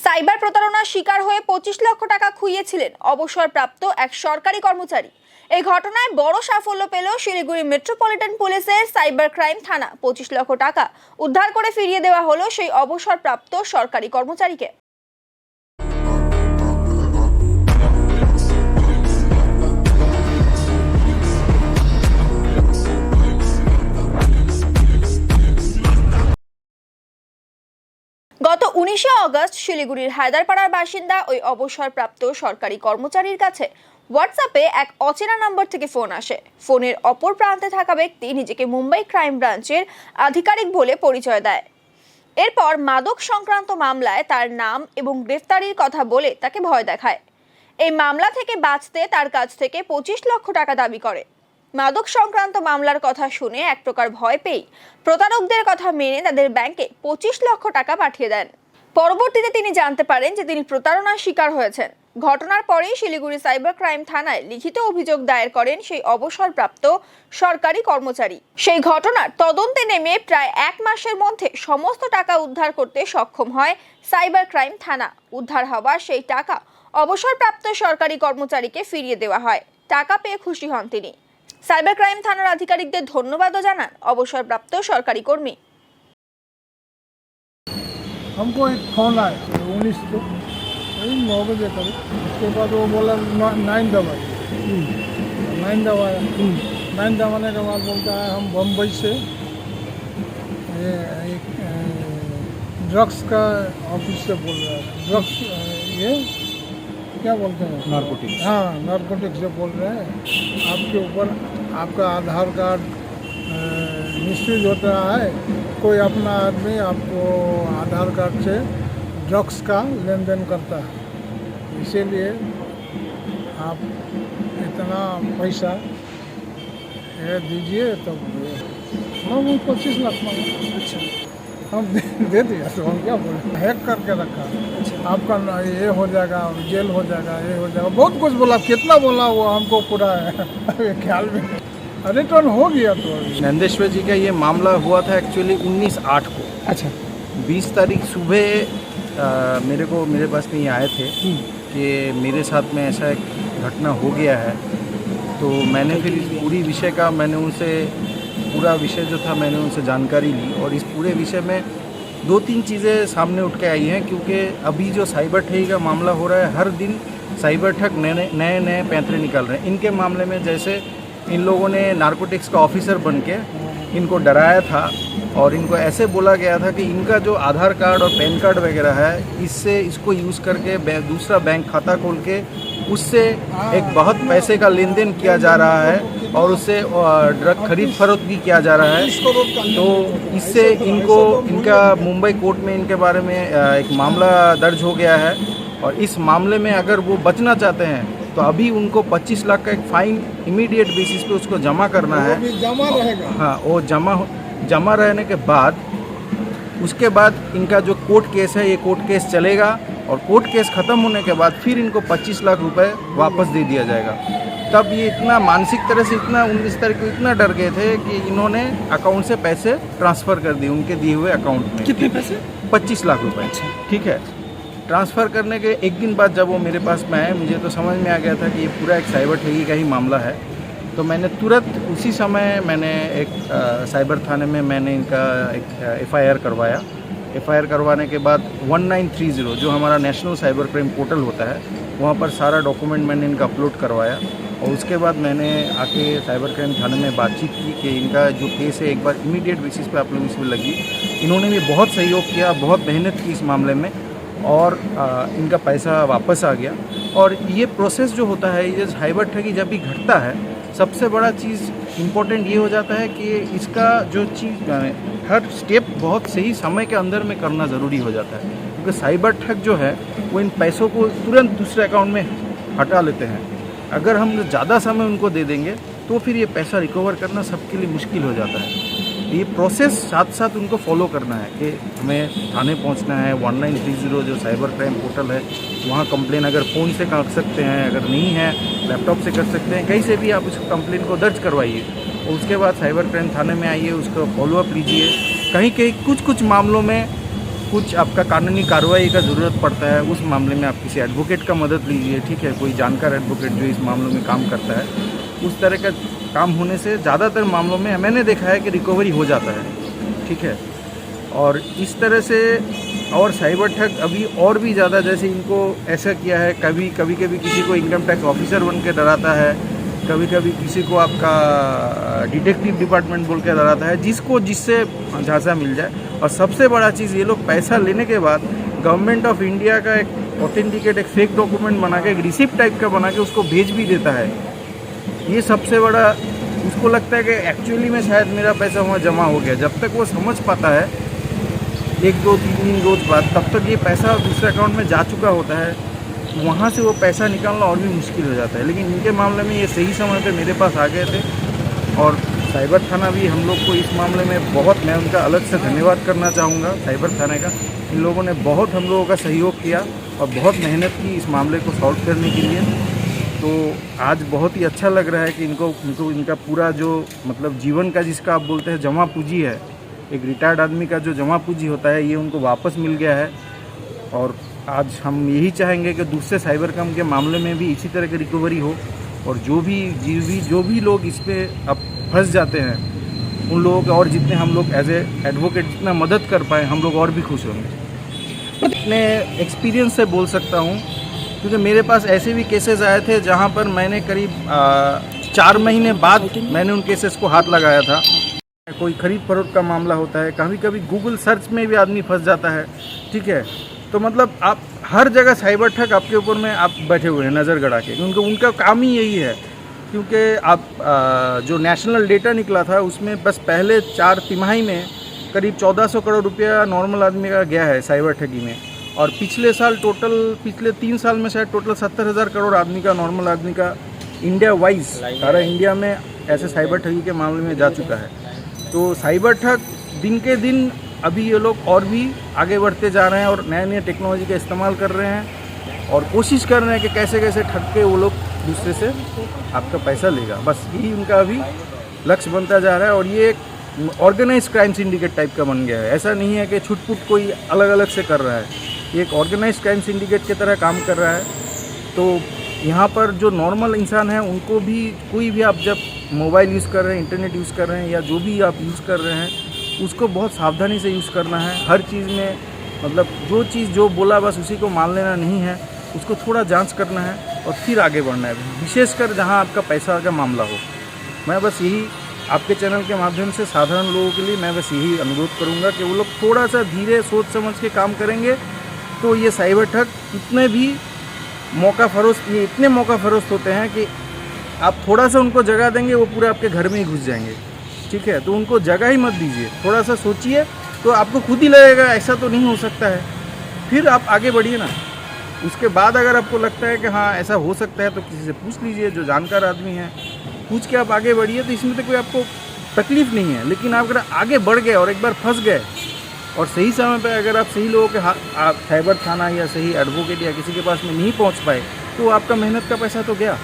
Cyber প্রতারণার শিকার হয়ে 25 লক্ষ টাকা খুইয়েছিলেন অবসরপ্রাপ্ত এক সরকারি কর্মচারী। এই ঘটনায় বড় সাফল্য পেল শিলিগুড়ি মেট্রোপলিটন পুলিশের সাইবার ক্রাইম থানা। 25 লক্ষ টাকা উদ্ধার করে ফিরিয়ে দেওয়া হলো সেই অবসরপ্রাপ্ত সরকারি কর্মচারীকে। গত 19শে অগস্ট শিলিগুড়ির হায়দারপাড়ার বাসিন্দা ওই অবসরপ্রাপ্ত সরকারি কর্মচারীর কাছে হোয়াটসঅ্যাপে এক অচেনা নম্বর থেকে ফোন আসে। ফোনের অপর প্রান্তে থাকা ব্যক্তি নিজেকে মুম্বাই ক্রাইম ব্রাঞ্চের আধিকারিক বলে পরিচয় দেয়। এরপর মাদক সংক্রান্ত মামলায় তার নাম এবং গ্রেফতারির কথা বলে তাকে ভয় দেখায়। এই মামলা থেকে বাঁচতে তার কাছ থেকে 25 লক্ষ টাকা দাবি করে। মাদক সংক্রান্ত মামলার কথা শুনে এক প্রকার ভয় পেয়ে প্রতারকদের কথা মেনে তাদের ব্যাংকে 25 লক্ষ টাকা পাঠিয়ে দেন। পরবর্তীতে তিনি জানতে পারেন যে তিনি প্রতারণার শিকার হয়েছেন। ঘটনার পরেই শিলিগুড়ি সাইবার ক্রাইম থানায় লিখিত অভিযোগ দায়ের করেন সেই অবসরপ্রাপ্ত সরকারি কর্মচারী। সেই ঘটনার তদন্তে নেমে প্রায় 1 মাসের মধ্যে সমস্ত টাকা উদ্ধার করতে সক্ষম হয় সাইবার ক্রাইম থানা। উদ্ধার হওয়া সেই টাকা অবসরপ্রাপ্ত সরকারি কর্মচারীকে ফিরিয়ে দেওয়া হয়। টাকা পেয়ে খুশি হন তিনি। সাইবার ক্রাইম থানার আধিকারিকদের ধন্যবাদও জানান অবসরপ্রাপ্ত সরকারি কর্মী। हमको एक फ़ोन आया 19 को, वही 9 बजे करीब। उसके बाद वो बोला 9 दबाए, 9 दबाया। 9 दबाने के बाद बोलता है हम बम्बई से ये एक ड्रग्स का ऑफिस से बोल रहा है। ड्रग्स ये क्या बोलते हैं, नारकोटिक्स। हाँ, नारकोटिक्स से बोल रहे हैं। आपके ऊपर आपका आधार कार्ड मिसयूज होता है। कोई अपना आदमी आपको आधार कार्ड से ड्रग्स का लेन देन करता है, इसीलिए आप इतना पैसा ये दीजिए। तो हम 25 लाख मांगे। अच्छा, हम दे दिया। तो हम क्या बोले, हैक करके रखा। आपका ये हो जाएगा, जेल हो जाएगा, ये हो जाएगा, बहुत कुछ बोला। कितना बोला वो हमको पूरा ख्याल में रिटर्न हो गया। तो नंदेश्वर जी का ये मामला हुआ था एक्चुअली 19/8 को। अच्छा, 20 तारीख सुबह मेरे पास में ये आए थे कि मेरे साथ में ऐसा एक घटना हो गया है। तो मैंने फिर इस पूरी विषय का पूरा विषय जो था मैंने उनसे जानकारी ली। और इस पूरे विषय में 2-3 चीज़ें सामने उठ के आई हैं, क्योंकि अभी जो साइबर ठगी का मामला हो रहा है, हर दिन साइबर ठग नए पैंतरे निकल रहे हैं। इनके मामले में जैसे इन लोगों ने नारकोटिक्स का ऑफिसर बन के इनको डराया था और इनको ऐसे बोला गया था कि इनका जो आधार कार्ड और पैन कार्ड वगैरह है, इसको यूज़ करके दूसरा बैंक खाता खोल के उससे एक बहुत पैसे का लेन देन किया जा रहा है और उससे ड्रग खरीद फरोख्त भी किया जा रहा है। तो इससे इनका मुंबई कोर्ट में इनके बारे में एक मामला दर्ज हो गया है। और इस मामले में अगर वो बचना चाहते हैं तो अभी उनको 25 लाख का एक फ़ाइन इमीडिएट बेसिस पे उसको जमा करना है। जमा रहेगा। हाँ, वो जमा रहने के बाद उसके बाद इनका जो कोर्ट केस है, ये कोर्ट केस चलेगा और कोर्ट केस ख़त्म होने के बाद फिर इनको 25 लाख रुपए वापस दे दिया जाएगा। तब ये इतना मानसिक तरह से 19 तारीख को इतना डर गए थे कि इन्होंने अकाउंट से पैसे ट्रांसफ़र कर दिए उनके दिए हुए अकाउंट में। कितने पैसे? 25 लाख रुपए। ठीक है। ट्रांसफ़र करने के एक दिन बाद जब वो मेरे पास में आए, मुझे तो समझ में आ गया था कि ये पूरा एक साइबर ठगी का ही मामला है। तो मैंने तुरंत उसी समय एक साइबर थाने में मैंने इनका एक FIR करवाया। FIR करवाने के बाद 1930 जो हमारा नेशनल साइबर क्राइम पोर्टल होता है, वहाँ पर सारा डॉक्यूमेंट मैंने इनका अपलोड करवाया। और उसके बाद मैंने आके साइबर क्राइम थाने में बातचीत की कि इनका जो केस है एक बार इमीडिएट बेसिस पे आप लोग इसमें लगी। इन्होंने भी बहुत सहयोग किया, बहुत मेहनत की इस मामले में और इनका पैसा वापस आ गया। और ये प्रोसेस जो होता है, ये साइबर ठगी जब भी घटता है, सबसे बड़ा चीज़ इम्पोर्टेंट ये हो जाता है कि इसका जो चीज़ हर स्टेप बहुत सही समय के अंदर में करना ज़रूरी हो जाता है। क्योंकि साइबर ठग जो है वो इन पैसों को तुरंत दूसरे अकाउंट में हटा लेते हैं। अगर हम ज़्यादा समय उनको दे देंगे तो फिर ये पैसा रिकवर करना सबके लिए मुश्किल हो जाता है। ये प्रोसेस साथ साथ उनको फॉलो करना है कि हमें थाने पहुंचना है। 1930 जो साइबर क्राइम पोर्टल है, वहाँ कंप्लेन अगर फ़ोन से कर सकते हैं, अगर नहीं है लैपटॉप से कर सकते हैं, कहीं से भी आप उस कंप्लेन को दर्ज करवाइए। और उसके बाद साइबर क्राइम थाने में आइए, उसका फॉलोअप लीजिए। कहीं कुछ मामलों में कुछ आपका कानूनी कार्रवाई का ज़रूरत पड़ता है, उस मामले में आप किसी एडवोकेट का मदद लीजिए, ठीक है, कोई जानकार एडवोकेट जो इस मामलों में काम करता है। उस तरह का काम होने से ज़्यादातर मामलों में मैंने देखा है कि रिकवरी हो जाता है, ठीक है। और इस तरह से और साइबर ठग अभी और भी ज़्यादा, जैसे इनको ऐसा किया है, कभी किसी को इनकम टैक्स ऑफिसर बन के डराता है, कभी किसी को आपका डिटेक्टिव डिपार्टमेंट बोल के डराता है, जिससे झांसा मिल जाए। और सबसे बड़ा चीज़, ये लोग पैसा लेने के बाद गवर्नमेंट ऑफ इंडिया का एक ऑथेंटिकेट, एक फेक डॉक्यूमेंट बना के, एक रिसिप्ट टाइप का बना के उसको भेज भी देता है। ये सबसे बड़ा, उसको लगता है कि एक्चुअली में शायद मेरा पैसा वहाँ जमा हो गया। जब तक वो समझ पाता है 1, 2, 3 दिन रोज बाद, तब तक ये पैसा दूसरे अकाउंट में जा चुका होता है, वहाँ से वो पैसा निकालना और भी मुश्किल हो जाता है। लेकिन इनके मामले में ये सही समय पे मेरे पास आ गए थे, और साइबर थाना भी हम लोग को इस मामले में बहुत, मैं उनका अलग से धन्यवाद करना चाहूँगा साइबर थाने का। इन लोगों ने बहुत हम लोगों का सहयोग किया और बहुत मेहनत की इस मामले को सॉल्व करने के लिए। तो आज बहुत ही अच्छा लग रहा है कि इनको इनका पूरा जो मतलब जीवन का, जिसका आप बोलते हैं जमा पूंजी है, एक रिटायर्ड आदमी का जो जमा पूंजी होता है, ये उनको वापस मिल गया है। और आज हम यही चाहेंगे कि दूसरे साइबर क्राइम के मामले में भी इसी तरह की रिकवरी हो, और जो भी लोग इस पर अब फंस जाते हैं, उन लोगों के और जितने हम लोग एज ए एडवोकेट जितना मदद कर पाए, हम लोग और भी खुश होंगे। अपने एक्सपीरियंस से बोल सकता हूँ, क्योंकि मेरे पास ऐसे भी केसेस आए थे जहाँ पर मैंने करीब 4 महीने बाद मैंने उन केसेस को हाथ लगाया था। कोई खरीद फरोख्त का मामला होता है, कभी गूगल सर्च में भी आदमी फंस जाता है, ठीक है। तो मतलब आप हर जगह साइबर ठग आपके ऊपर में आप बैठे हुए हैं नज़र गड़ा के, क्योंकि उनका काम ही यही है। क्योंकि आप जो नेशनल डेटा निकला था उसमें बस पहले 4 तिमाही में करीब 1400 करोड़ रुपया नॉर्मल आदमी का गया है साइबर ठगी में, और पिछले 3 साल में शायद टोटल 70,000 करोड़ आदमी का, नॉर्मल आदमी का इंडिया वाइज, सारा इंडिया में ऐसे साइबर ठगी के मामले में जा चुका है। तो साइबर ठग दिन के दिन अभी ये लोग और भी आगे बढ़ते जा रहे हैं और नए टेक्नोलॉजी का इस्तेमाल कर रहे हैं और कोशिश कर रहे हैं कि कैसे ठग के वो लोग दूसरे से आपका पैसा लेगा। बस यही उनका अभी लक्ष्य बनता जा रहा है, और ये एक ऑर्गेनाइज क्राइम सिंडिकेट टाइप का बन गया है। ऐसा नहीं है कि छुटपुट कोई अलग से कर रहा है, ये एक ऑर्गेनाइज क्राइम सिंडिकेट की तरह काम कर रहा है। तो यहाँ पर जो नॉर्मल इंसान है उनको भी, कोई भी आप जब मोबाइल यूज़ कर रहे हैं, इंटरनेट यूज़ कर रहे हैं, या जो भी आप यूज़ कर रहे हैं, उसको बहुत सावधानी से यूज़ करना है। हर चीज़ में मतलब जो बोला बस उसी को मान लेना नहीं है, उसको थोड़ा जांच करना है और फिर आगे बढ़ना है, विशेषकर जहां आपका पैसा का मामला हो। मैं बस यही आपके चैनल के माध्यम से साधारण लोगों के लिए मैं बस यही अनुरोध करूंगा कि वो लोग थोड़ा सा धीरे सोच समझ के काम करेंगे तो ये साइबर ठग इतने मौका फरोस्त होते हैं कि आप थोड़ा सा उनको जगह देंगे, वो पूरे आपके घर में ही घुस जाएंगे, ठीक है। तो उनको जगह ही मत दीजिए, थोड़ा सा सोचिए, तो आपको खुद ही लगेगा ऐसा तो नहीं हो सकता है, फिर आप आगे बढ़िए ना। उसके बाद अगर आपको लगता है कि हाँ ऐसा हो सकता है, तो किसी से पूछ लीजिए, जो जानकार आदमी है, पूछ के आप आगे बढ़िए। तो इसमें तो कोई आपको तकलीफ नहीं है। लेकिन आप अगर आगे बढ़ गए और एक बार फंस गए, और सही समय पे अगर आप सही लोगों के साइबर थाना या सही एडवोकेट या किसी के पास में नहीं पहुंच पाए, तो आपका मेहनत का पैसा तो गया।